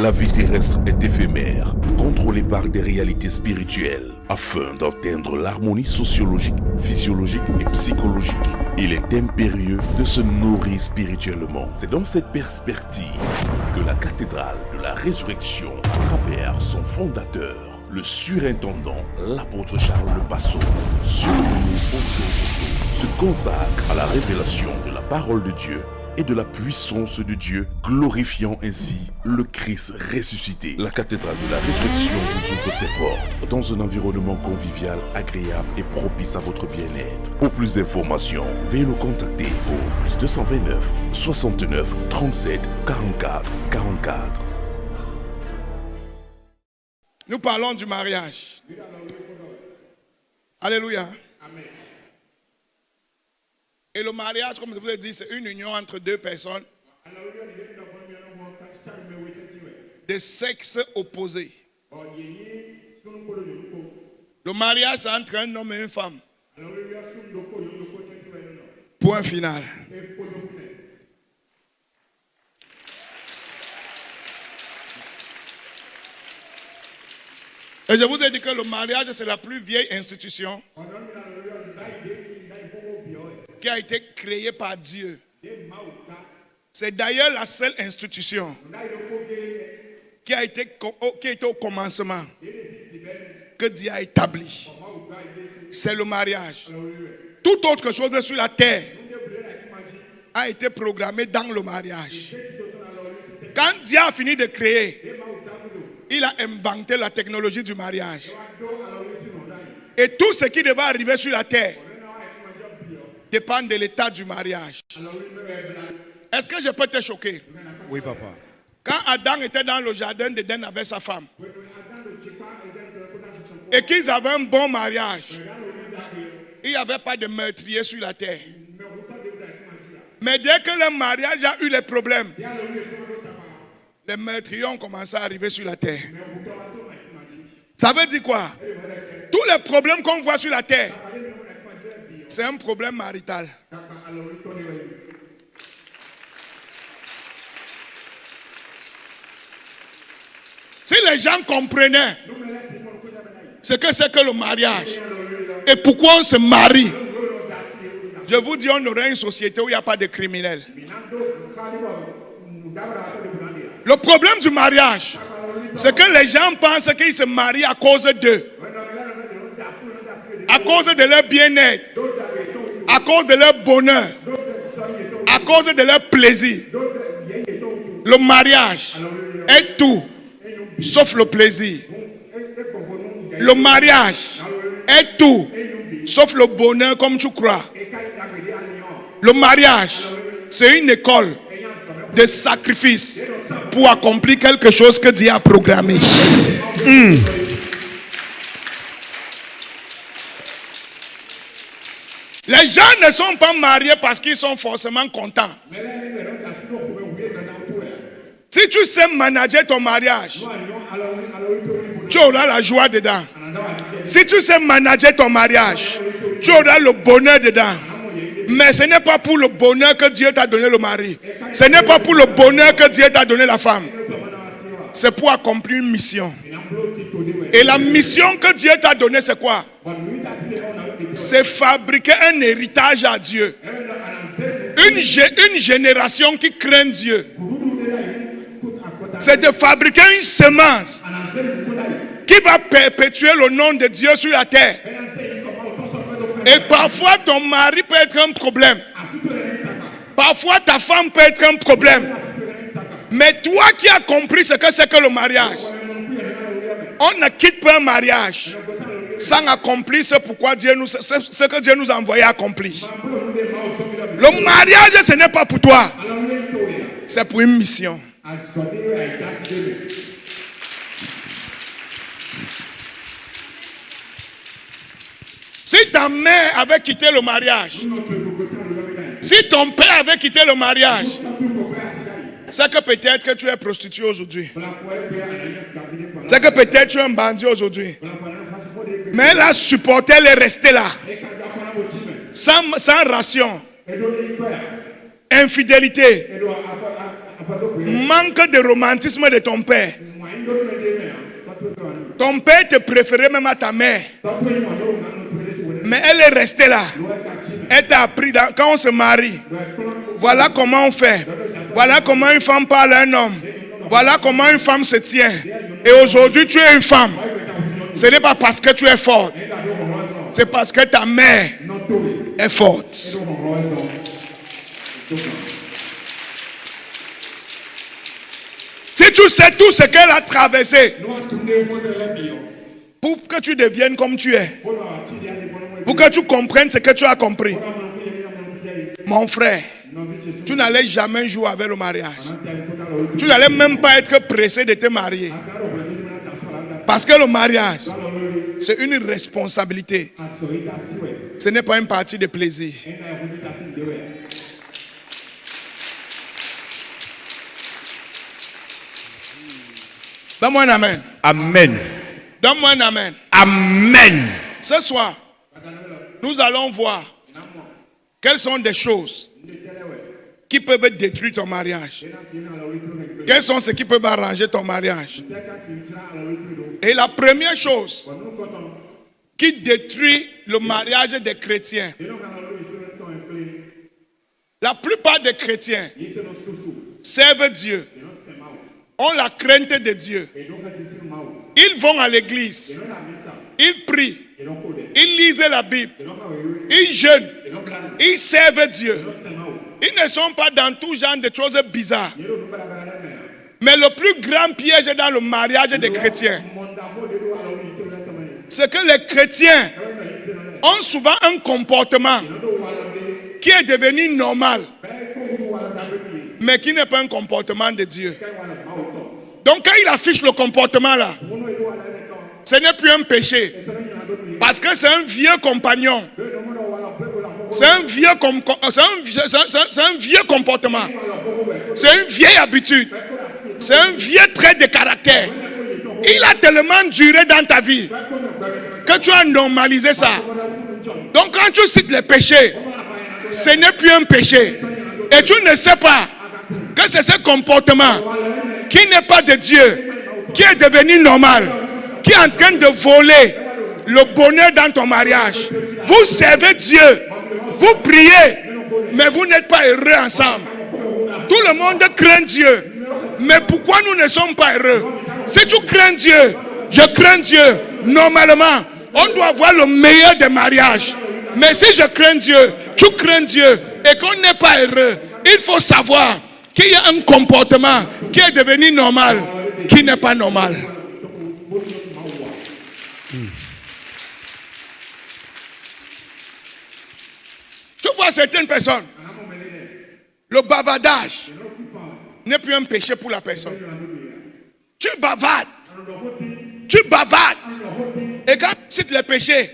La vie terrestre est éphémère, contrôlée par des réalités spirituelles. Afin d'atteindre l'harmonie sociologique, physiologique et psychologique, il est impérieux de se nourrir spirituellement. C'est dans cette perspective que la cathédrale de la résurrection, à travers son fondateur, le surintendant, l'apôtre Charles Le Passeau, surnommé Otto, se consacre à la révélation de la parole de Dieu et de la puissance de Dieu, glorifiant ainsi le Christ ressuscité. La cathédrale de la résurrection vous ouvre ses portes dans un environnement convivial, agréable et propice à votre bien-être. Pour plus d'informations, veuillez nous contacter au plus 229 69 37 44 44. Nous parlons du mariage. Alléluia. Amen. Et le mariage, comme je vous l'ai dit, c'est une union entre deux personnes de sexe opposé. Le mariage, c'est entre un homme et une femme. Point final. Et je vous ai dit que le mariage, c'est la plus vieille institution qui a été créée par Dieu. C'est d'ailleurs la seule institution qui a été au commencement, que Dieu a établi. C'est le mariage. Toute autre chose sur la terre a été programmée dans le mariage. Quand Dieu a fini de créer, il a inventé la technologie du mariage. Et tout ce qui devait arriver sur la terre dépend de l'état du mariage. Est-ce que je peux te choquer? Oui, papa. Quand Adam était dans le jardin d'Éden avec sa femme et qu'ils avaient un bon mariage, il n'y avait pas de meurtrier sur la terre. Mais dès que le mariage a eu les problèmes, les meurtriers ont commencé à arriver sur la terre. Ça veut dire quoi? Tous les problèmes qu'on voit sur la terre, c'est un problème marital. Si les gens comprenaient ce que c'est que le mariage et pourquoi on se marie, je vous dis, on aurait une société où il n'y a pas de criminels. Le problème du mariage, c'est que les gens pensent qu'ils se marient à cause d'eux, à cause de leur bien-être, à cause de leur bonheur, à cause de leur plaisir. Le mariage est tout, sauf le plaisir. Le mariage est tout, sauf le bonheur comme tu crois. Le mariage, c'est une école de sacrifice pour accomplir quelque chose que Dieu a programmé. Les gens ne sont pas mariés parce qu'ils sont forcément contents. Si tu sais manager ton mariage, tu auras la joie dedans. Si tu sais manager ton mariage, tu auras le bonheur dedans. Mais ce n'est pas pour le bonheur que Dieu t'a donné le mari. Ce n'est pas pour le bonheur que Dieu t'a donné la femme. C'est pour accomplir une mission. Et la mission que Dieu t'a donnée, c'est quoi? C'est fabriquer un héritage à Dieu. Une génération qui craint Dieu. C'est de fabriquer une semence qui va perpétuer le nom de Dieu sur la terre. Et parfois ton mari peut être un problème. Parfois ta femme peut être un problème. Mais toi qui as compris ce que c'est que le mariage, on ne quitte pas un mariage sans accomplir ce que Dieu nous a envoyé accomplir. Le mariage, ce n'est pas pour toi. C'est pour une mission. Si ta mère avait quitté le mariage, si ton père avait quitté le mariage, c'est que peut-être que tu es prostituée aujourd'hui. C'est que peut-être tu es un bandit aujourd'hui. Mais elle a supporté, elle est restée là. Sans ration. Infidélité. manque de romantisme de ton père. Ton père te préférait même à ta mère. Mais elle est restée là. Elle t'a appris quand on se marie. Voilà comment on fait. Voilà comment une femme parle à un homme. Voilà comment une femme se tient. Et aujourd'hui, tu es une femme. Ce n'est pas parce que tu es forte. C'est parce que ta mère est forte. Si tu sais tout ce qu'elle a traversé pour que tu deviennes comme tu es, pour que tu comprennes ce que tu as compris, mon frère, tu n'allais jamais jouer avec le mariage. Tu n'allais même pas être pressé de te marier. Parce que le mariage, c'est une responsabilité. Ce n'est pas une partie de plaisir. Donne-moi un amen. Amen. Donne-moi un amen. Amen. Ce soir, nous allons voir quelles sont des choses qui peuvent détruire ton mariage. Quels sont ceux qui peuvent arranger ton mariage. Et la première chose qui détruit le mariage des chrétiens, la plupart des chrétiens servent Dieu, ont la crainte de Dieu. Ils vont à l'église, ils prient, ils lisent la Bible, ils jeûnent, ils servent Dieu. Ils ne sont pas dans tout genre de choses bizarres. Mais le plus grand piège dans le mariage des chrétiens, c'est que les chrétiens ont souvent un comportement qui est devenu normal, mais qui n'est pas un comportement de Dieu. Donc quand il affiche le comportement là, ce n'est plus un péché, parce que c'est un vieux compagnon. C'est un vieux comportement. C'est une vieille habitude. C'est un vieux trait de caractère. Il a tellement duré dans ta vie que tu as normalisé ça. Donc quand tu cites les péchés, ce n'est plus un péché. Et tu ne sais pas que c'est ce comportement qui n'est pas de Dieu, qui est devenu normal, qui est en train de voler le bonheur dans ton mariage. Vous servez Dieu, vous priez, mais vous n'êtes pas heureux ensemble. Tout le monde craint Dieu. Mais pourquoi nous ne sommes pas heureux? Si tu crains Dieu, je crains Dieu, normalement, on doit avoir le meilleur des mariages. Mais si je crains Dieu, tu crains Dieu, et qu'on n'est pas heureux, il faut savoir qu'il y a un comportement qui est devenu normal, qui n'est pas normal. Tu vois certaines personnes, le bavardage n'est plus un péché pour la personne. Tu bavardes. Et quand tu cites les péchés,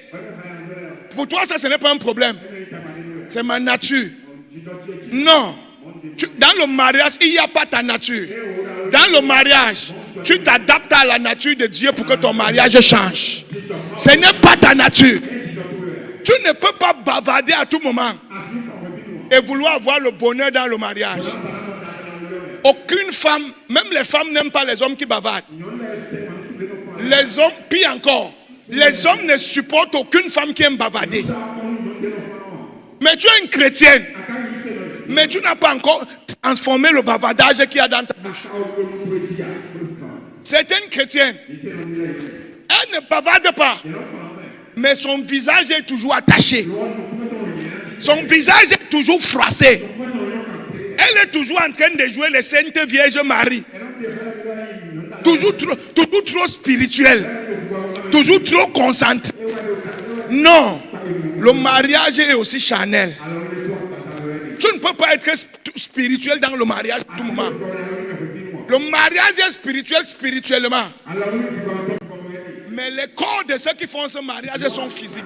pour toi ça ce n'est pas un problème. C'est ma nature. Non. Dans le mariage, il n'y a pas ta nature. Dans le mariage, tu t'adaptes à la nature de Dieu pour que ton mariage change. Ce n'est pas ta nature. Tu ne peux pas bavarder à tout moment et vouloir avoir le bonheur dans le mariage. Aucune femme, même les femmes n'aiment pas les hommes qui bavardent. Les hommes, pire encore, les hommes ne supportent aucune femme qui aime bavarder. Mais tu es une chrétienne, mais tu n'as pas encore transformé le bavardage qu'il y a dans ta bouche. Certaines chrétiennes, elles ne bavardent pas, mais son visage est toujours attaché. Son visage est toujours froissé. Elle est toujours en train de jouer les Saintes Vierges Marie. Toujours trop spirituelle. Toujours trop concentrée. Non. Le mariage est aussi charnel. Tu ne peux pas être spirituel dans le mariage à tout moment. Le mariage est spirituel spirituellement. Mais les corps de ceux qui font ce mariage sont physiques.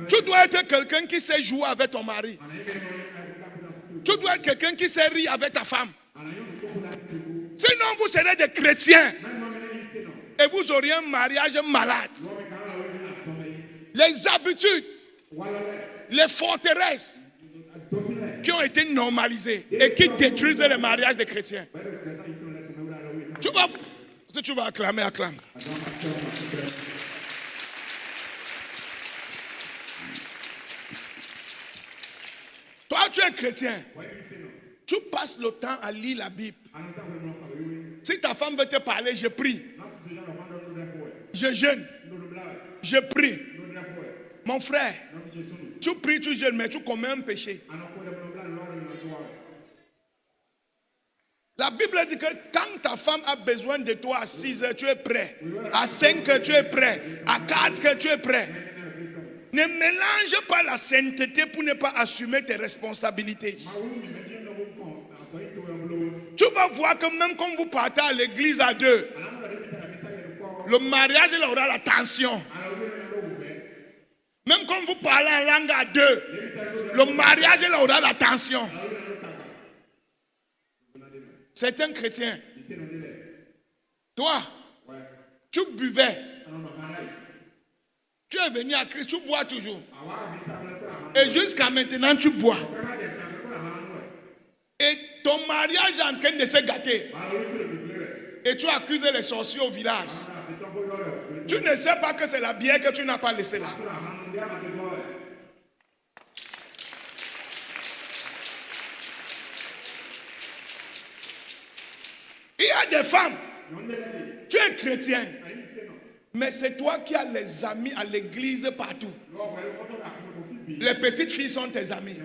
Tu dois être quelqu'un qui sait jouer avec ton mari. Tu dois être quelqu'un qui sait rire avec ta femme. Sinon, vous serez des chrétiens. Et vous auriez un mariage malade. Les habitudes, les forteresses qui ont été normalisés et qui détruisent les mariages des chrétiens. Si tu vas acclamer, acclame. Toi, tu es chrétien. Tu passes le temps à lire la Bible. Si ta femme veut te parler, je prie. Je jeûne. Je prie. Mon frère, tu pries, tu jeûnes, mais tu commets un péché. La Bible dit que quand ta femme a besoin de toi à 6 heures, tu es prêt. À 5 heures, tu es prêt. À 4 heures, tu es prêt. Ne mélange pas la sainteté pour ne pas assumer tes responsabilités. Tu vas voir que même quand vous partez à l'église à deux, le mariage il aura la tension. Même quand vous parlez en langue à deux, le mariage il aura la tension. C'est un chrétien. Toi, tu buvais. Tu es venu à Christ, tu bois toujours. Et jusqu'à maintenant, tu bois. Et ton mariage est en train de se gâter. Et tu accuses les sorciers au village. Tu ne sais pas que c'est la bière que tu n'as pas laissée là. Il y a des femmes. Tu es chrétien. Mais c'est toi qui as les amis à l'église partout. Les petites filles sont tes amis.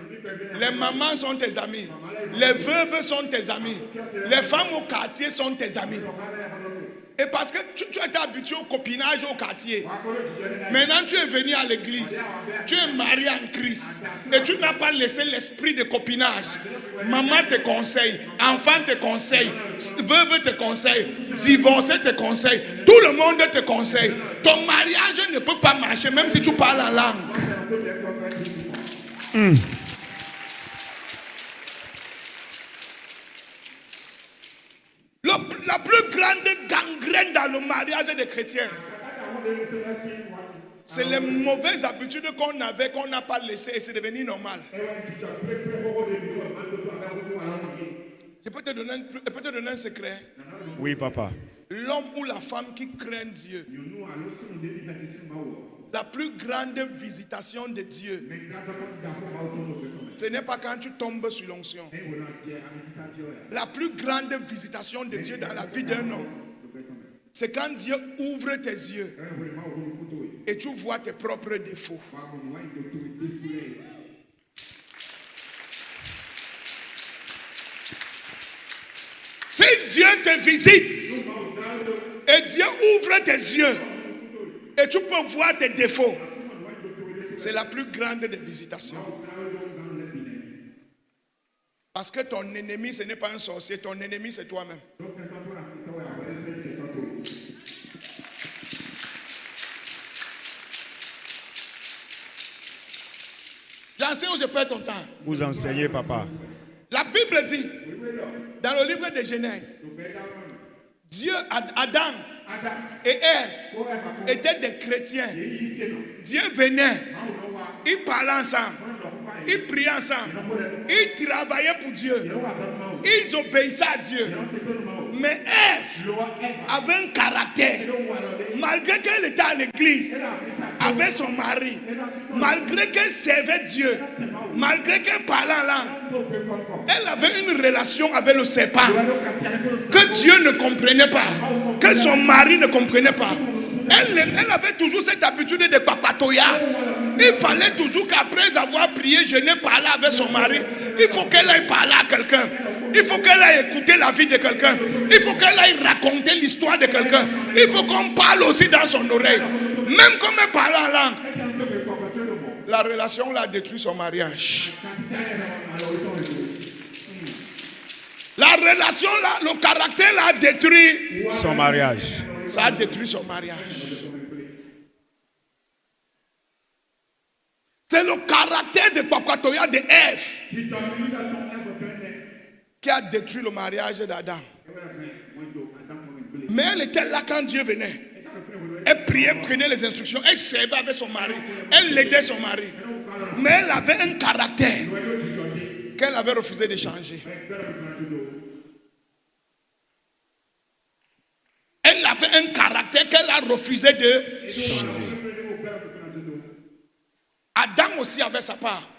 Les mamans sont tes amis. Les veuves sont tes amis. Les femmes au quartier sont tes amis. Et parce que tu étais habitué au copinage au quartier. Maintenant tu es venu à l'église. Tu es marié en Christ. Et tu n'as pas laissé l'esprit de copinage. Maman te conseille, enfant te conseille, veuve te conseille, divorcé te conseille. Tout le monde te conseille. Ton mariage ne peut pas marcher même si tu parles en langue. La plus grande gangrène dans le mariage des chrétiens, c'est les mauvaises habitudes qu'on avait, qu'on n'a pas laissées et c'est devenu normal. Je peux te donner un secret. Oui, papa. L'homme ou la femme qui craint Dieu, la plus grande visitation de Dieu, ce n'est pas quand tu tombes sur l'onction. La plus grande visitation de Dieu dans la vie d'un homme, c'est quand Dieu ouvre tes yeux et tu vois tes propres défauts. Si Dieu te visite et Dieu ouvre tes yeux et tu peux voir tes défauts, c'est la plus grande des visitations. Parce que ton ennemi, ce n'est pas un sorcier, ton ennemi, c'est toi-même. J'enseigne ou je perds ton temps? Vous enseignez, papa. La Bible dit, dans le livre de Genèse, Dieu, Adam et Ève étaient des chrétiens. Dieu venait, ils parlaient ensemble, ils priaient ensemble, ils travaillaient pour Dieu, ils obéissaient à Dieu. Mais Ève avait un caractère. Malgré qu'elle était à l'église avec son mari, malgré qu'elle servait Dieu, malgré qu'elle parlait en langue, elle avait une relation avec le serpent que Dieu ne comprenait pas, que son mari ne comprenait pas. Elle avait toujours cette habitude de papatoya. Il fallait toujours qu'après avoir prié, jeûné, parlé avec son mari, il faut qu'elle aille parler à quelqu'un. Il faut qu'elle aille écouter la vie de quelqu'un. Il faut qu'elle aille raconter l'histoire de quelqu'un. Il faut qu'on parle aussi dans son oreille. Même comme elle parle en langue. La relation l'a détruit son mariage. La relation là, le caractère l'a détruit son mariage. Ça a détruit son mariage. C'est le caractère de Papatoya de Ève qui a détruit le mariage d'Adam. Mais elle était là quand Dieu venait. Elle priait, prenait les instructions, elle servait avec son mari, elle aidait son mari. Mais elle avait un caractère qu'elle avait refusé de changer. Elle avait un caractère qu'elle a refusé de changer. Adam aussi avait sa part.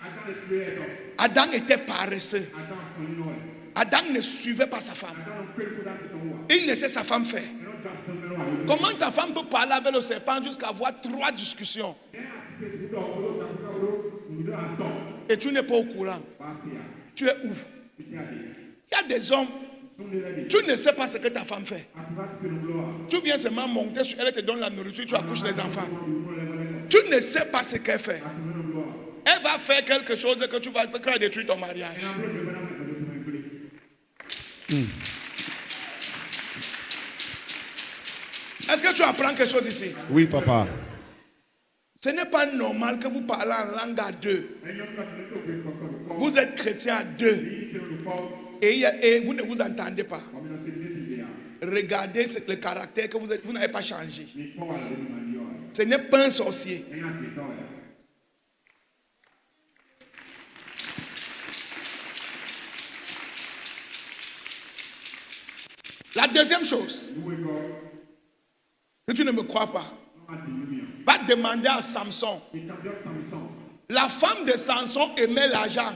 Adam était paresseux. Adam ne suivait pas sa femme. Il laissait sa femme faire. Comment ta femme peut parler avec le serpent jusqu'à avoir 3 discussions? Et tu n'es pas au courant. Tu es où? Il y a des hommes, tu ne sais pas ce que ta femme fait. Tu viens seulement monter sur elle, elle te donne la nourriture, tu accouches les enfants. Tu ne sais pas ce qu'elle fait. Elle va faire quelque chose que tu vas faire détruire ton mariage. Est-ce que tu apprends quelque chose ici? Oui, papa. Ce n'est pas normal que vous parlez en langue à 2. Vous êtes chrétien à 2. Et vous ne vous entendez pas. Regardez le caractère que vous n'avez pas changé. Ce n'est pas un sorcier. La deuxième chose, si tu ne me crois pas, va demander à Samson. La femme de Samson aimait l'argent.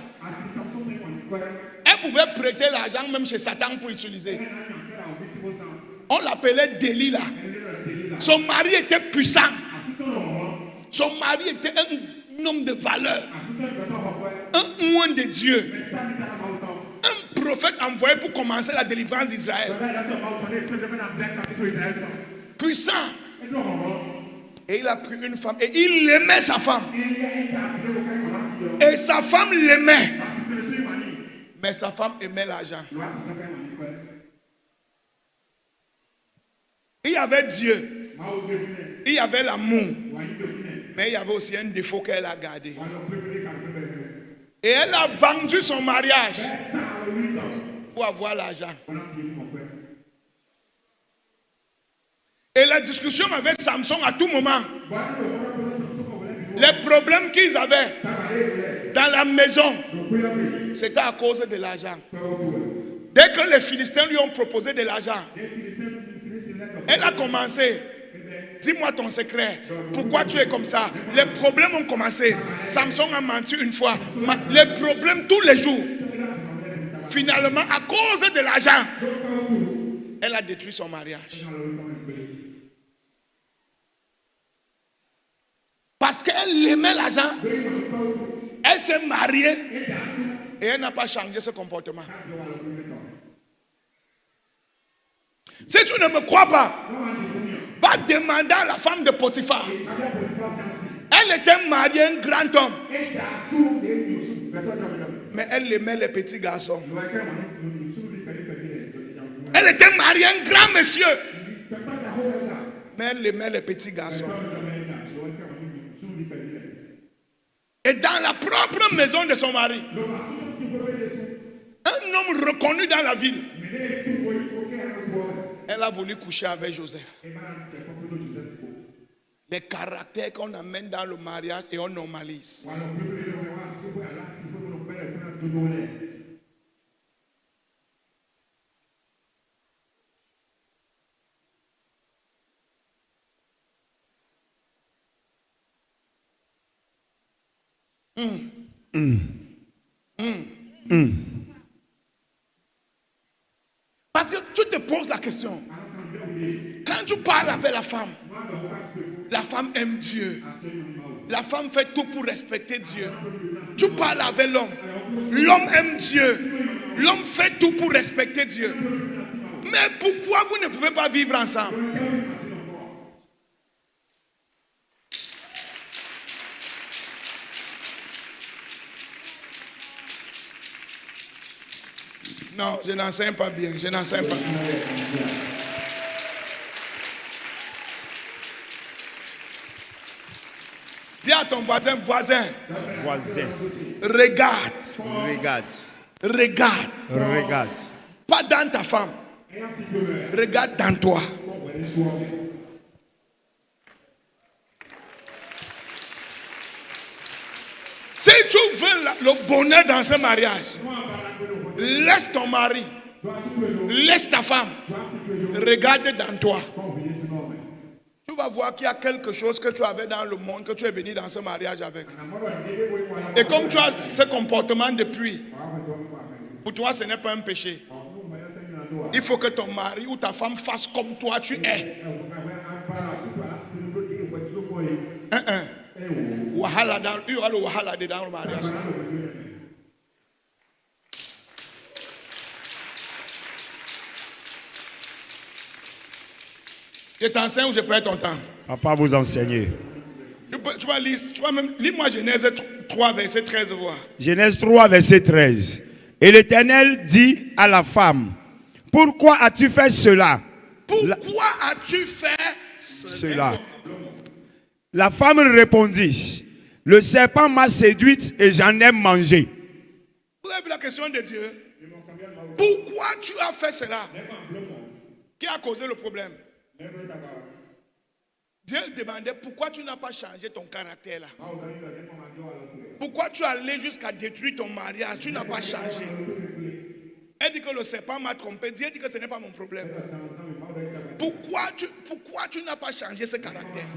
Elle pouvait prêter l'argent même chez Satan pour utiliser. On l'appelait Delilah. Son mari était puissant. Son mari était un homme de valeur. Un oint de Dieu. Un prophète envoyé pour commencer la délivrance d'Israël. Puissant. Et il a pris une femme et il aimait sa femme. Et sa femme l'aimait. Mais sa femme aimait l'argent. Il y avait Dieu. Il y avait l'amour. Mais il y avait aussi un défaut qu'elle a gardé. Et elle a vendu son mariage pour avoir l'argent. Et la discussion avec Samson à tout moment, les problèmes qu'ils avaient dans la maison, c'était à cause de l'argent. Dès que les Philistins lui ont proposé de l'argent, elle a commencé. Dis-moi ton secret. Pourquoi tu es comme ça? Les problèmes ont commencé. Samson a menti une fois. Les problèmes tous les jours. Finalement, à cause de l'argent, elle a détruit son mariage. Parce qu'elle aimait l'argent, elle s'est mariée et elle n'a pas changé ce comportement. Si tu ne me crois pas, va demander à la femme de Potiphar. Elle était mariée à un grand homme. Mais elle aimait les petits garçons. Elle était mariée à un grand monsieur. Mais elle aimait les petits garçons. Et dans la propre maison de son mari, un homme reconnu dans la ville, elle a voulu coucher avec Joseph. Les caractères qu'on amène dans le mariage et on normalise. Parce que tu te poses la question. Quand tu parles avec la femme aime Dieu. La femme fait tout pour respecter Dieu. Tu parles avec l'homme. L'homme aime Dieu. L'homme fait tout pour respecter Dieu. Mais pourquoi vous ne pouvez pas vivre ensemble? Non, je n'enseigne pas bien. Je n'enseigne pas bien. Dis à ton voisin, Voisin. regarde. Regarde. Regarde. Regarde. Pas dans ta femme. Regarde dans toi. Si tu veux le bonheur dans ce mariage, laisse ton mari, laisse ta femme, regarde dans toi. Tu vas voir qu'il y a quelque chose que tu avais dans le monde, que tu es venu dans ce mariage avec. Et comme tu as ce comportement depuis, pour toi ce n'est pas un péché. Il faut que ton mari ou ta femme fasse comme toi tu es. Wahala dans, il y aura le wahala dans le mariage. Je t'enseigne ou je perds ton temps? Papa, vous enseignez. Tu vas lire, tu vas même lis-moi Genèse 3, verset 13, voir. Genèse 3, verset 13. Et l'Éternel dit à la femme, pourquoi as-tu fait cela? Pourquoi as-tu fait Cela. La femme répondit, le serpent m'a séduite et j'en ai mangé. Vous avez vu la question de Dieu? Pourquoi tu as fait cela? Qui a causé le problème? Dieu demandait pourquoi tu n'as pas changé ton caractère là. Pourquoi tu es allé jusqu'à détruire ton mariage? Tu n'as pas changé. Elle dit que le serpent m'a trompé. Dieu dit que ce n'est pas mon problème. Pourquoi tu n'as pas changé ce caractère?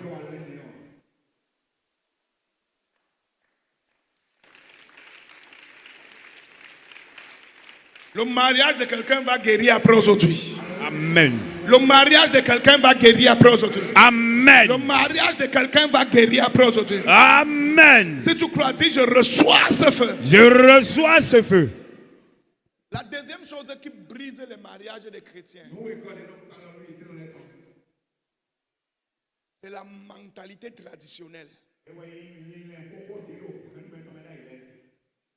Le mariage de quelqu'un va guérir après aujourd'hui. Amen. Le mariage de quelqu'un va guérir après aujourd'hui. Amen. Le mariage de quelqu'un va guérir après aujourd'hui. Amen. Si tu crois, dis je reçois ce feu. Je reçois ce feu. La deuxième chose qui brise les mariages des chrétiens, c'est la mentalité traditionnelle.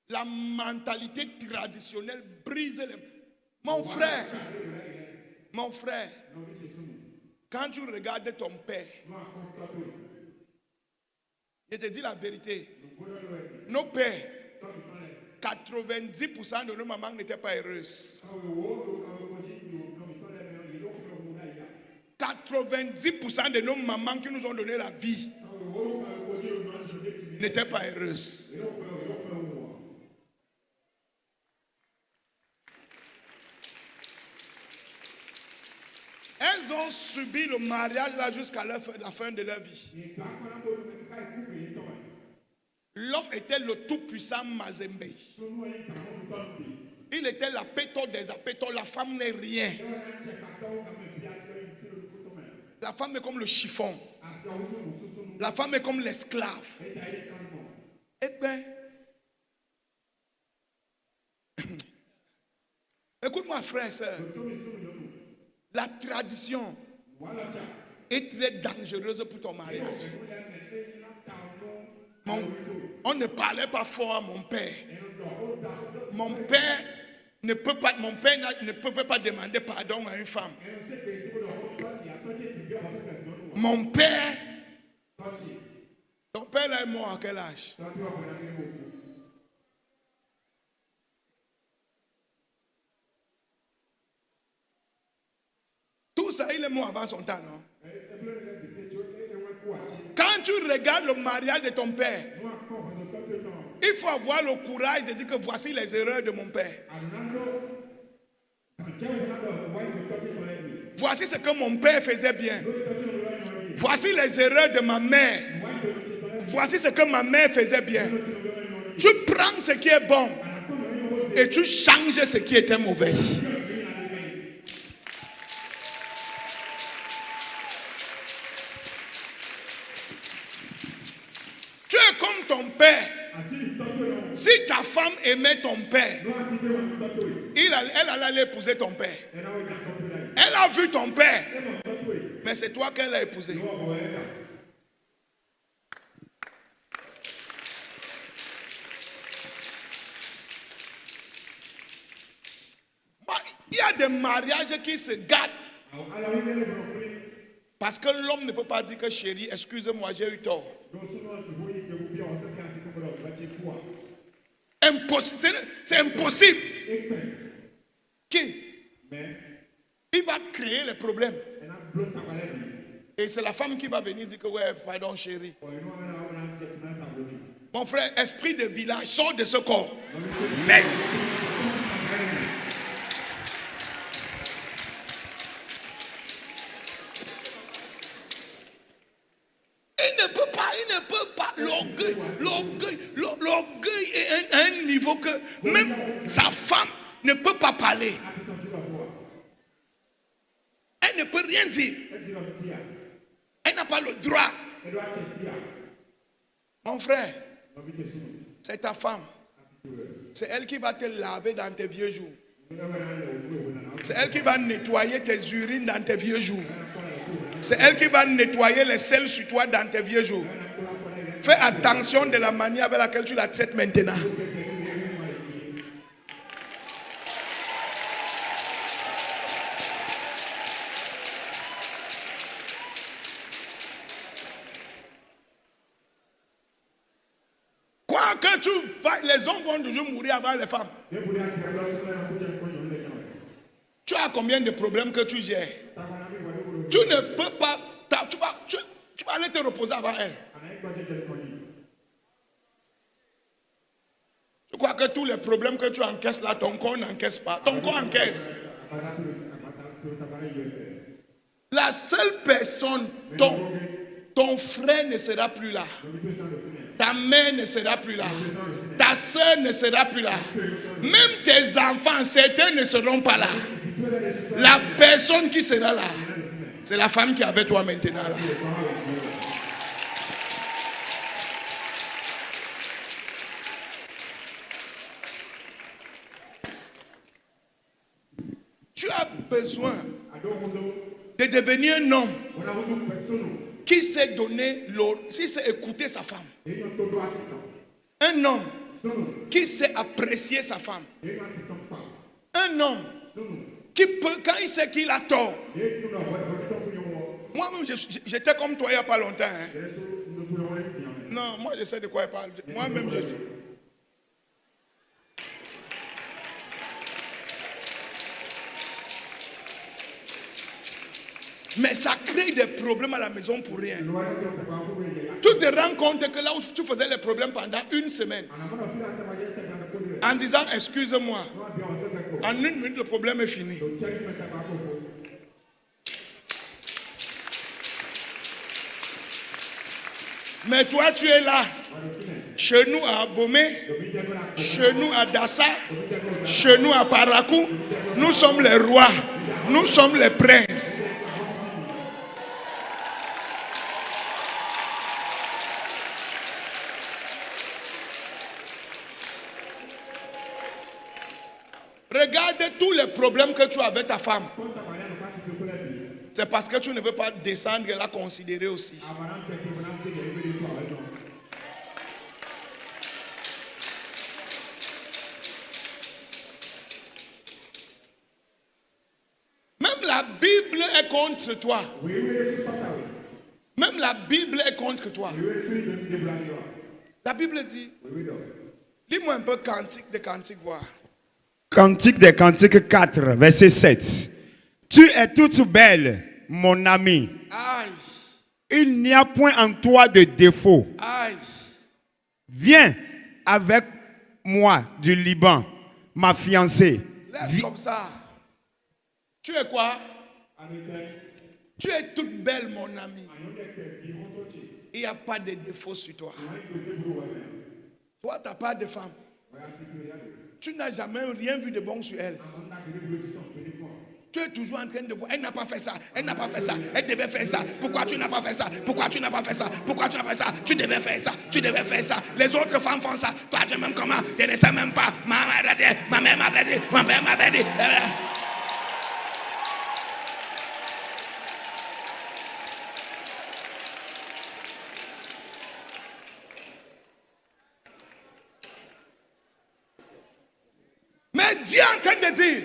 La mentalité traditionnelle brise les... Mon frère, quand tu regardes ton père, je te dis la vérité, nos pères, 90% de nos mamans n'étaient pas heureuses. 90% de nos mamans qui nous ont donné la vie n'étaient pas heureuses. Elles ont subi le mariage là jusqu'à la fin de leur vie. L'homme était le tout-puissant Mazembe. Il était la pétole des apétoles. La femme n'est rien. La femme est comme le chiffon. La femme est comme l'esclave. Eh bien, écoute-moi, frère et soeur. La tradition est très dangereuse pour ton mariage. On ne parlait pas fort à mon père. Mon père ne peut pas demander pardon à une femme. Mon père, ton père là est mort à quel âge? Tout ça, il est mort avant son temps, non? Quand tu regardes le mariage de ton père, il faut avoir le courage de dire que voici les erreurs de mon père. Voici ce que mon père faisait bien. Voici les erreurs de ma mère. Voici ce que ma mère faisait bien. Tu prends ce qui est bon et tu changes ce qui était mauvais. Tu es comme ton père. Si ta femme aimait ton père, elle allait épouser ton père. Elle a vu ton père, mais c'est toi qu'elle a épousé. Il y a des mariages qui se gâtent. Parce que l'homme ne peut pas dire que chérie, excuse-moi, j'ai eu tort. Impossible. C'est impossible. Qui? Il va créer les problèmes. Et c'est la femme qui va venir dire que ouais, pardon chérie. Mon frère, esprit de village, sors de ce corps. Amen. Il ne peut pas. L'orgueil est à un niveau que même sa femme ne peut pas parler. Elle ne peut rien dire. Elle n'a pas le droit. Mon frère, c'est ta femme. C'est elle qui va te laver dans tes vieux jours. C'est elle qui va nettoyer tes urines dans tes vieux jours. C'est elle qui va nettoyer les sels sur toi dans tes vieux jours. Fais attention de la manière avec laquelle tu la traites maintenant. Quoi que tu fasses, les hommes vont toujours mourir avant les femmes. Tu as combien de problèmes que tu gères? Tu ne peux pas. Tu vas aller te reposer avant elle. Je crois que tous les problèmes que tu encaisses là, ton corps n'encaisse pas. Ton corps encaisse. La seule personne, ton frère ne sera plus là. Ta mère ne sera plus là. Ta soeur ne sera plus là. Même tes enfants, certains ne seront pas là. La personne qui sera là, c'est la femme qui est avec toi maintenant là. Tu as besoin de devenir un homme qui sait donner l'ordre, qui sait écouter sa femme. Un homme qui sait apprécier sa femme. Un homme qui peut, quand il sait qu'il a tort. Moi-même, j'étais comme toi il n'y a pas longtemps. Hein. Non, moi je sais de quoi il parle. Moi-même, je... Mais ça crée des problèmes à la maison pour rien. Tu te rends compte que là où tu faisais les problèmes pendant une semaine, en disant excuse-moi, en une minute le problème est fini. Mais toi tu es là, chez nous à Abomey, chez nous à Dassa, chez nous à Parakou, nous sommes les rois, nous sommes les princes. Regarde tous les problèmes que tu as avec ta femme. C'est parce que tu ne veux pas descendre et la considérer aussi. Même la Bible est contre toi. Même la Bible est contre toi. La Bible dit, lis-moi un peu Cantique des Cantiques, voir. Cantique des Cantiques 4, verset 7. Tu es toute belle, mon ami. Aïe. Il n'y a point en toi de défaut. Aïe. Viens avec moi du Liban, ma fiancée. Laisse comme ça. Tu es quoi? Tu es toute belle, mon ami. Il n'y a pas de défaut sur toi. Toi, tu n'as pas de femme. Tu n'as jamais rien vu de bon sur elle. Tu es toujours en train de voir, elle n'a pas fait ça, elle n'a pas fait ça, elle devait faire ça. Pourquoi tu n'as pas fait ça? Pourquoi tu n'as pas fait ça? Pourquoi tu n'as pas fait ça? Tu devais faire ça, tu devais faire ça. Les autres femmes font ça. Toi, tu même comment? Je ne sais même pas. Ma mère m'avait dit, ma père m'avait dit. Mais Dieu est en train de dire,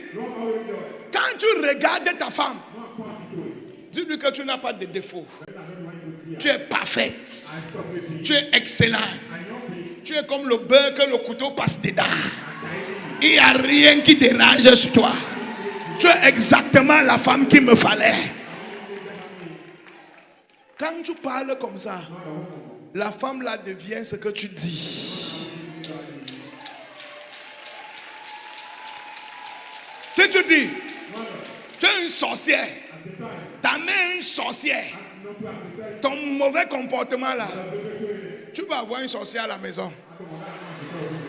quand tu regardes ta femme, dis-lui que tu n'as pas de défaut. Tu es parfaite. Tu es excellent. Tu es comme le beurre que le couteau passe dedans. Il n'y a rien qui dérange sur toi. Tu es exactement la femme qu'il me fallait. Quand tu parles comme ça, la femme là devient ce que tu dis. Si tu dis, tu es une sorcière, ta mère est une sorcière, ton mauvais comportement là, tu vas avoir une sorcière à la maison.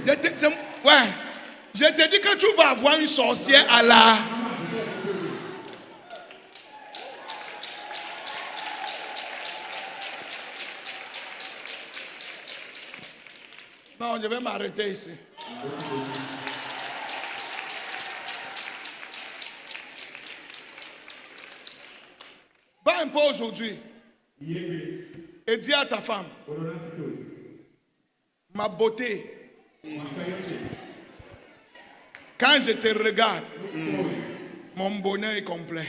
Je te dis que tu vas avoir une sorcière à la... Non, je vais m'arrêter ici. Va un peu aujourd'hui et dis à ta femme, ma beauté, quand je te regarde, mon bonheur est complet.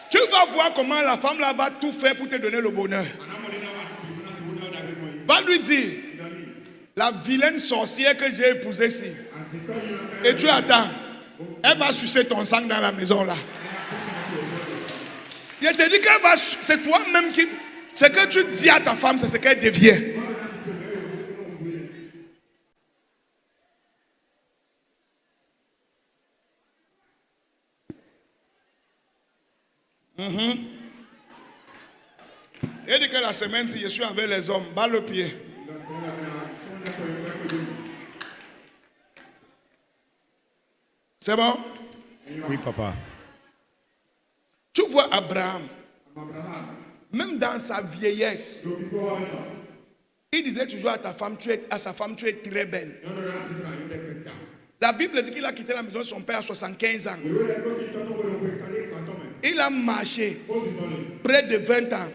Tu vas voir comment la femme là va tout faire pour te donner le bonheur. Va lui dire, la vilaine sorcière que j'ai épousée ici, et tu attends, elle va sucer ton sang dans la maison là. Je te dis qu'elle va, c'est toi-même qui, ce que tu dis à ta femme, c'est ce qu'elle devient. Il dit que la semaine, si je suis avec les hommes, bas le pied. C'est bon? Oui, papa. Tu vois Abraham, même dans sa vieillesse, il disait toujours à sa femme, tu es très belle. La Bible dit qu'il a quitté la maison de son père à 75 ans. Il a marché près de 20 ans.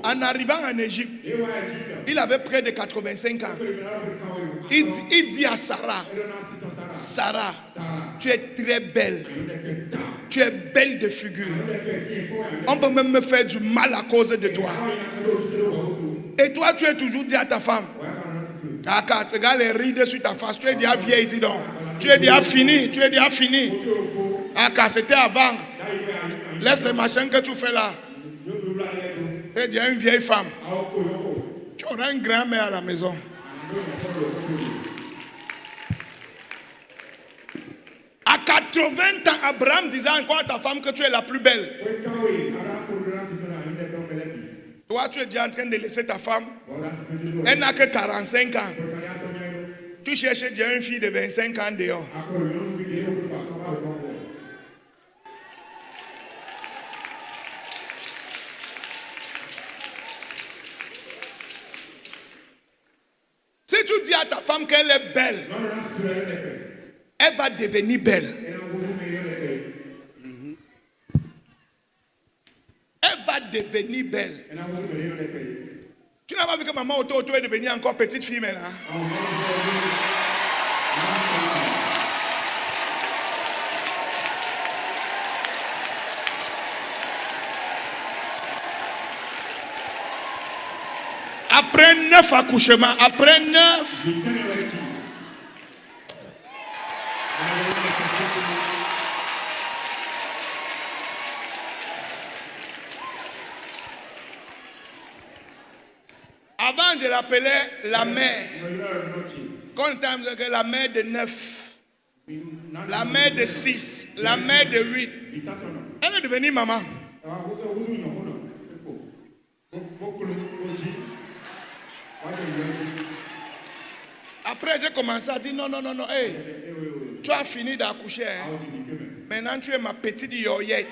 En arrivant en Égypte, il avait près de 85 ans. Il dit à Sarah, Sarah, tu es très belle. Tu es belle de figure. On peut même me faire du mal à cause de toi. Et toi, tu es toujours dit à ta femme, regarde les rides sur ta face. Tu es déjà vieille, dis donc. Tu es déjà fini. Tu es déjà fini. C'était avant. Laisse les machins que tu fais là. Tu es déjà une vieille femme. Tu auras une grand-mère à la maison. À 80 ans, Abraham disait encore à ta femme que tu es la plus belle. Toi, tu es déjà en train de laisser ta femme. Elle n'a que 45 ans. Tu cherches déjà une fille de 25 ans dehors. Si tu dis à ta femme qu'elle est belle, elle va devenir belle. Elle va devenir belle. Tu n'as pas vu que maman Auto est devenue encore petite fille maintenant? Après 9 accouchements, après 9. Avant, je l'appelais la mère. Quand on disait la mère de 9, la mère de 6, la mère de 8. Elle est devenue maman. Après, j'ai commencé à dire non, hey, tu as fini d'accoucher. Hein? Maintenant, tu es ma petite yoyette.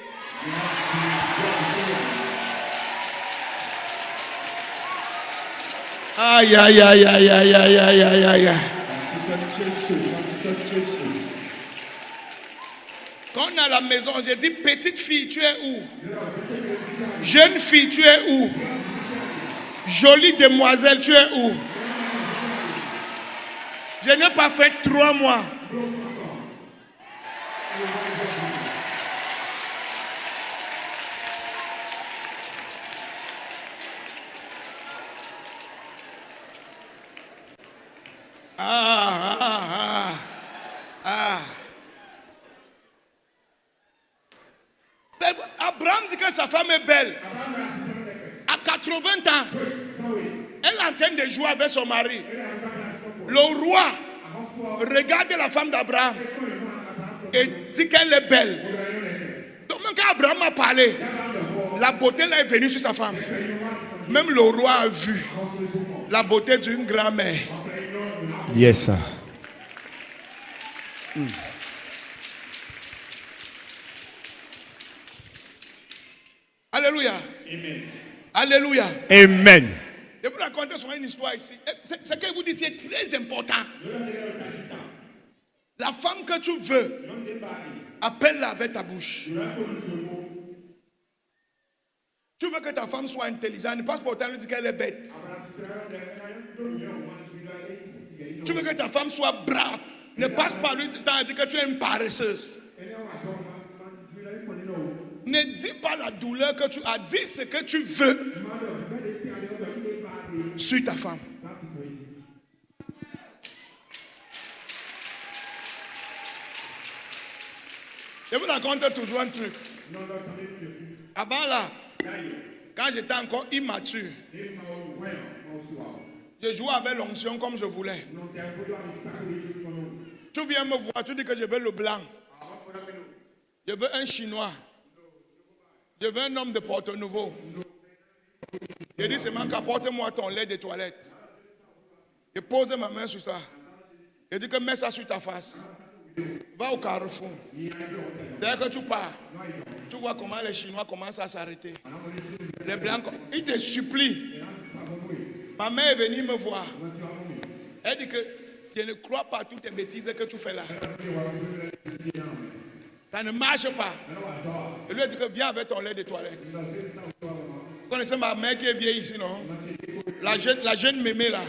Aïe, aïe, aïe, aïe, aïe, aïe, aïe, aïe, aïe. Quand on est à la maison, j'ai dit, petite fille, tu es où? Jeune fille, tu es où? Jolie demoiselle, tu es où? Je n'ai pas fait 3 mois. Abraham dit que sa femme est belle. À 80 ans, elle est en train de jouer avec son mari. Le roi regarde la femme d'Abraham et dit qu'elle est belle. Donc même quand Abraham a parlé, la beauté là est venue sur sa femme. Même le roi a vu la beauté d'une grand-mère. Yes, sir. Alléluia. Alléluia. Amen. Je vous raconter sur une histoire ici. Ce que vous dites, c'est très important. La femme que tu veux, appelle-la avec ta bouche. Tu veux que ta femme soit intelligente, ne passe pas autant lui dire qu'elle est bête. Tu veux que ta femme soit brave, ne passe pas lui dire que tu es une paresseuse. Ne dis pas la douleur que tu as, dis ce que tu veux sur ta femme. Je vous raconte toujours un truc. Avant là, quand j'étais encore immature, je jouais avec l'onction comme je voulais. Tu viens me voir, tu dis que je veux le blanc. Je veux un chinois. Je veux un homme de Porto-Nouveau. Je dis seulement qu'apporte-moi ton lait de toilette. Je pose ma main sur ça. Je dis que mets ça sur ta face. Va au carrefour. Dès que tu pars, tu vois comment les Chinois commencent à s'arrêter. Les Blancs, ils te supplient. Ma mère est venue me voir. Elle dit que je ne crois pas à toutes les bêtises que tu fais là. Ça ne marche pas. Je lui ai dit que viens avec ton lait de toilette. Vous connaissez ma mère qui est vieille ici, non? La jeune mémé là.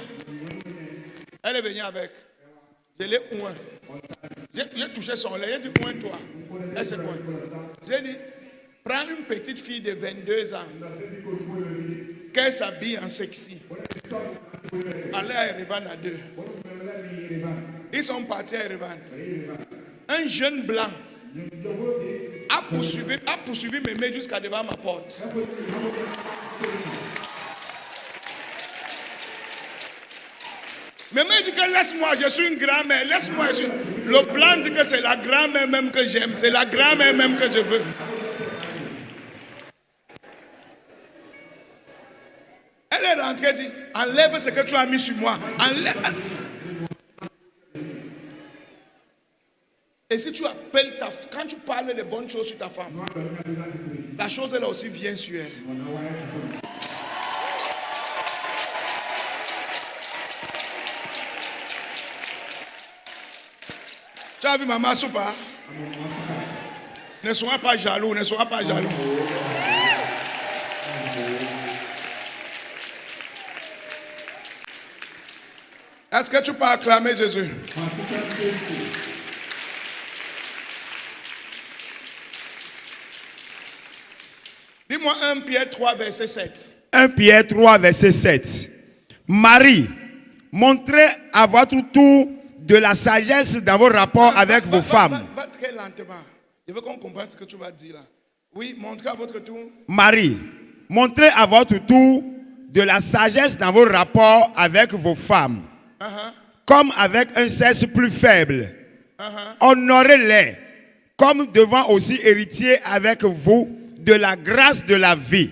Elle est venue avec. Je l'ai ouin. J'ai touché son lait. J'ai dit ouin-toi. Elle s'est ouin. J'ai dit, prends une petite fille de 22 ans. Qu'elle s'habille en sexy. Allez à Erevan à deux. Ils sont partis à Erevan. Un jeune blanc a poursuivi Mémé jusqu'à devant ma porte. Mémé dit que laisse-moi, je suis une grand-mère, laisse-moi. Le blanc dit que c'est la grand-mère même que j'aime, c'est la grand-mère même que je veux. Elle est rentrée et dit, enlève ce que tu as mis sur moi. Enlève. Et si tu appelles quand tu parles de bonnes choses sur ta femme, la chose là aussi vient sur elle. Tu as vu maman ou pas? Ne sois pas jaloux, ne sois pas jaloux. Est-ce que tu peux acclamer Jésus? Dis-moi 1 Pierre 3, verset 7. 1 Pierre 3, verset 7. Marie, montrez à votre tour de la sagesse dans vos rapports avec vos femmes. Va très lentement. Je veux qu'on comprenne ce que tu vas dire là. Oui, montrez à votre tour. Marie, montrez à votre tour de la sagesse dans vos rapports avec vos femmes. Comme avec un sexe plus faible. Honorez-les comme devant aussi héritiers avec vous de la grâce de la vie.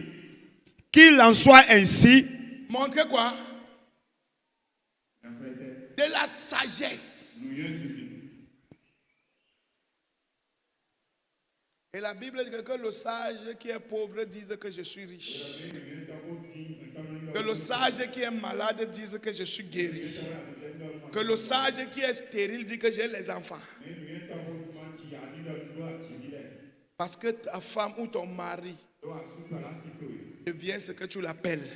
Qu'il en soit ainsi. Montrez quoi? De la sagesse. Et la Bible dit que le sage qui est pauvre dise que je suis riche. Que le sage qui est malade dise que je suis guéri. Que le sage qui est stérile dit que j'ai les enfants. Parce que ta femme ou ton mari devient ce que tu l'appelles.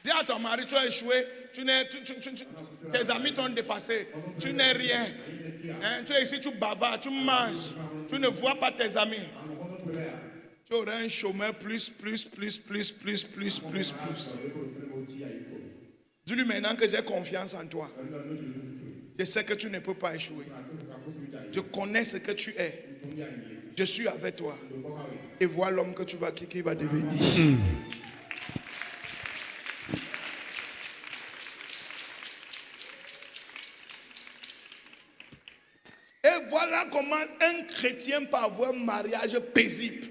Dis à ton mari, tu as échoué, tes amis t'ont dépassé, tu n'es rien. Hein, tu es ici, tu bavardes, tu manges, tu ne vois pas tes amis. Tu auras un chômeur plus. Dis-lui maintenant que j'ai confiance en toi. Je sais que tu ne peux pas échouer. Je connais ce que tu es. Je suis avec toi. Et vois l'homme que tu vas qui va devenir. Et voilà comment un chrétien peut avoir un mariage paisible.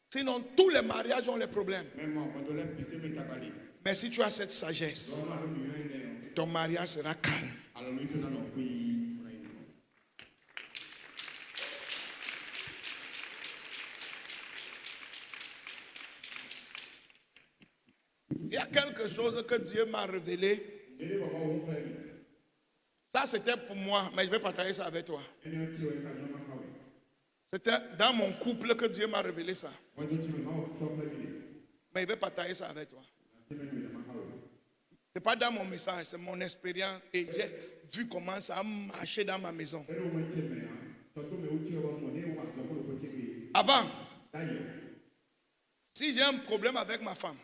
Sinon, tous les mariages ont les problèmes. Mais si tu as cette sagesse, ton mariage sera calme. Il y a quelque chose que Dieu m'a révélé. Ça, c'était pour moi, mais je vais partager ça avec toi. C'était dans mon couple que Dieu m'a révélé ça. Mais je vais partager ça avec toi. Ce n'est pas dans mon message, c'est mon expérience. Et j'ai vu comment ça a marché dans ma maison. Avant, si j'ai un problème avec ma femme,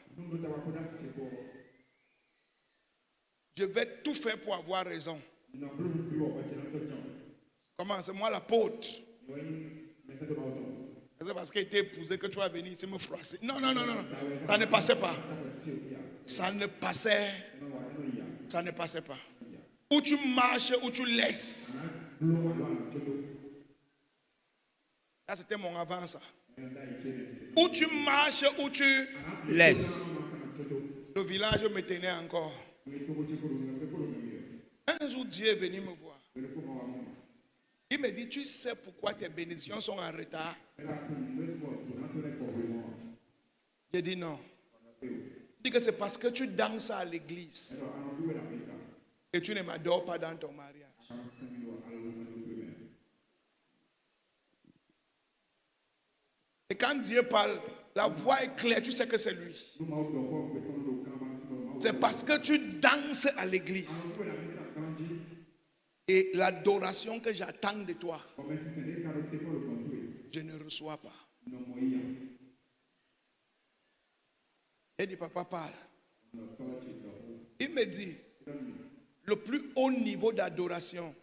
je vais tout faire pour avoir raison. Comment? C'est moi l'apôtre. C'est parce qu'il était épousé que tu vas venir ici me froisser. Non. Ça ne passait pas. Ça ne passait pas. Où tu marches, où tu laisses. Là, c'était mon avant, ça. Où tu marches, où tu Laisse. Le village me tenait encore. Un jour, Dieu est venu me voir. Il me dit, tu sais pourquoi tes bénédictions sont en retard? J'ai dit non. Il dit que c'est parce que tu danses à l'église et tu ne m'adores pas dans ton mariage. Et quand Dieu parle, la voix est claire, tu sais que c'est lui. C'est parce que tu danses à l'église. Et l'adoration que j'attends de toi, je ne reçois pas. Il dit, papa parle. Il me dit, le plus haut niveau d'adoration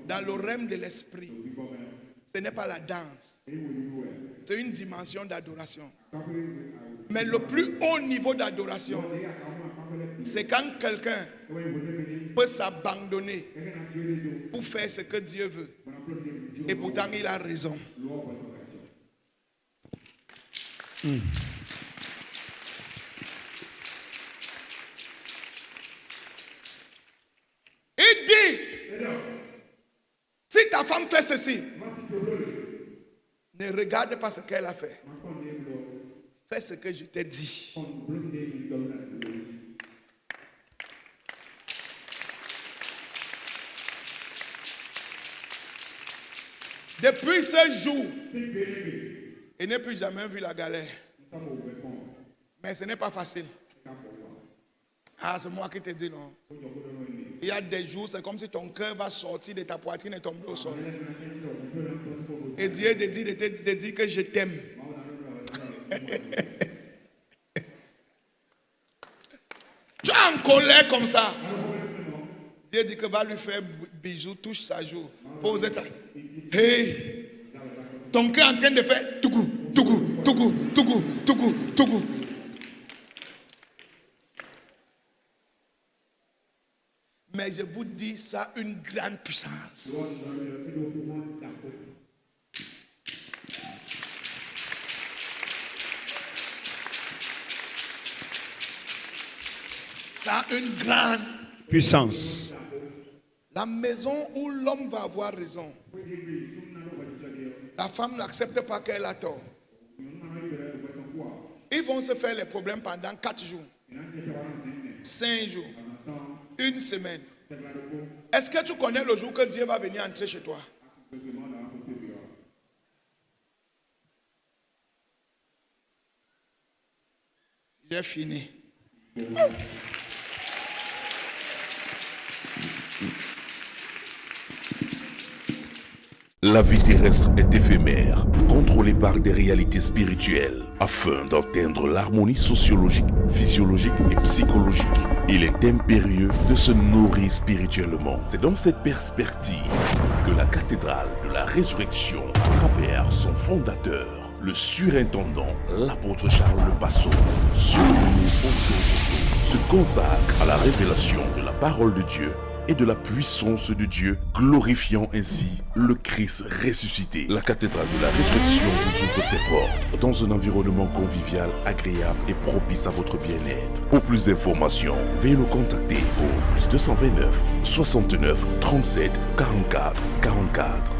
dans le règne de l'esprit, ce n'est pas la danse. C'est une dimension d'adoration. Mais le plus haut niveau d'adoration, c'est quand quelqu'un peut s'abandonner pour faire ce que Dieu veut. Et pourtant, il a raison. Il dit, si ta femme fait ceci, ne regarde pas ce qu'elle a fait. Fais ce que je t'ai dit. Depuis ce jour, il n'a plus jamais vu la galère. Mais ce n'est pas facile. Ah, c'est moi qui te dis non. Il y a des jours, c'est comme si ton cœur va sortir de ta poitrine et tomber au sol. Et Dieu te dit que je t'aime. Tu es en colère comme ça. Dieu dit que va lui faire bisous, touche sa joue. Pose ça. Hey, ton cœur est en train de faire tougou, tougou, tougou, tougou, tougou, tougou. Mais je vous dis, ça a une grande puissance. Ça a une grande Puissance. La maison où l'homme va avoir raison, la femme n'accepte pas qu'elle a tort. Ils vont se faire les problèmes pendant 4 jours, 5 jours, 1 semaine. Est-ce que tu connais le jour que Dieu va venir entrer chez toi? J'ai fini. La vie terrestre est éphémère, contrôlée par des réalités spirituelles. afin d'atteindre l'harmonie sociologique, physiologique et psychologique. Il est impérieux de se nourrir spirituellement. C'est dans cette perspective que la cathédrale de la résurrection, à travers son fondateur, le surintendant, l'apôtre Charles Le Basson, se consacre à la révélation de la parole de Dieu et de la puissance de Dieu, glorifiant ainsi le Christ ressuscité. La cathédrale de la résurrection vous ouvre ses portes dans un environnement convivial, agréable et propice à votre bien-être. Pour plus d'informations, veuillez nous contacter au +229 69 37 44 44.